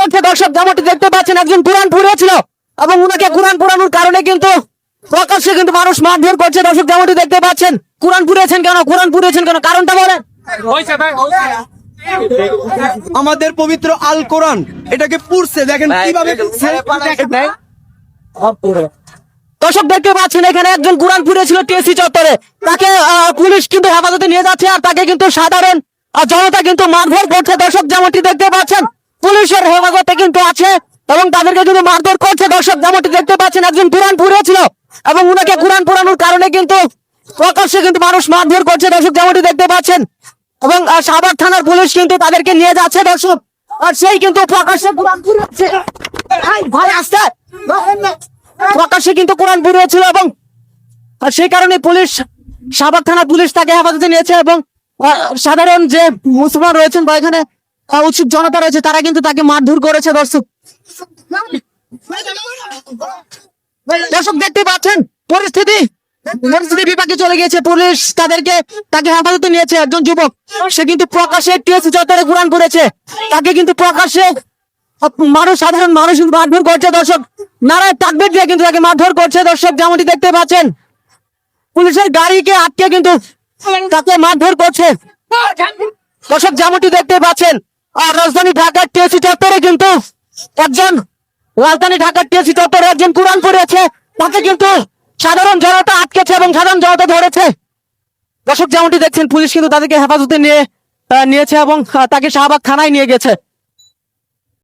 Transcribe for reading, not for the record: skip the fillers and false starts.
করছে দর্শক, যেমনটি দেখতে পাচ্ছেন একজন কোরআন পড়েছিল এবং উনাকে কোরআন পড়ানোর কারণে কিন্তু প্রকাশ্যে কিন্তু মানুষ মারধর করছে দর্শক, যেমনটি দেখতে পাচ্ছেন। কোরআন পড়েছেন কেন, কোরআন পড়েছেন কেন, কারণটা বলেন। আমাদের পবিত্র আল কোরআন এটাকে পুড়ছে, দেখেন কিভাবে দর্শক দেখতে পাচ্ছেন এখানে একজন কোরআন পড়েছিল টিএসসি চত্বরে, তাকে পুলিশ কিন্তু হেফাজতে নিয়ে যাচ্ছে আর তাকে কিন্তু সাধারণ জনতা কিন্তু মারধর করছে দর্শক, যেমনটি দেখতে পাচ্ছেন। পুলিশের হেফাজতে কিন্তু আছে এবং তাদেরকে কিন্তু মারধর করছে দর্শক, যেমনটি দেখতে পাচ্ছেন। একজন কোরআন পড়েছিল এবং উনাকে কোরআন পড়ানোর কারণে কিন্তু প্রকাশ্যে কিন্তু মানুষ মারধর করছে দর্শক, যেমনটি দেখতে পাচ্ছেন। এবং শাহবাগ থানার পুলিশ কিন্তু তাদেরকে নিয়ে যাচ্ছে দর্শক, আর সেই কিন্তু প্রকাশ্যে কোরআন পড়েছে। ভাই আসতে প্রকাশ্যে কিন্তু কোরআন পড়েছিল এবং সেই কারণে পুলিশ, শাহবাগ থানার পুলিশ তাকে হেফাজতে নিয়েছে এবং সাধারণ যে মুসলমান রয়েছেন বা এখানে উৎসুক জনতা রয়েছে তারা কিন্তু তাকে মারধর করেছে দর্শক। দর্শক দেখতে পাচ্ছেন পরিস্থিতি বিপাকে চলে গিয়েছে। পুলিশ তাকে হেফাজতে নিয়েছে। একজন যুবক সে কিন্তু প্রকাশ্যে টিএসসি চত্বরে কোরআন পড়েছে, তাকে কিন্তু প্রকাশ্যে সাধারণ মানুষ মারধর করছে দর্শক, নারায় তাকবীর দিয়ে কিন্তু তাকে মারধর করছে দর্শক, যেমনটি দেখতে পাচ্ছেন। পুলিশের গাড়িকে আটকে কিন্তু তাকে মারধর করছে দর্শক, যেমনটি দেখতে পাচ্ছেন। আর রাজধানী ঢাকার টিএসসি চত্বরে কিন্তু একজন কোরআন পড়েছে, তাকে কিন্তু সাধারণ জনতা আটকেছে এবং সাধারণ জনতা ধরেছে দর্শক, যেমনটি দেখছেন। পুলিশ কিন্তু তাদেরকে হেফাজতে নিয়েছে এবং তাকে শাহবাগ থানায় নিয়ে গেছে।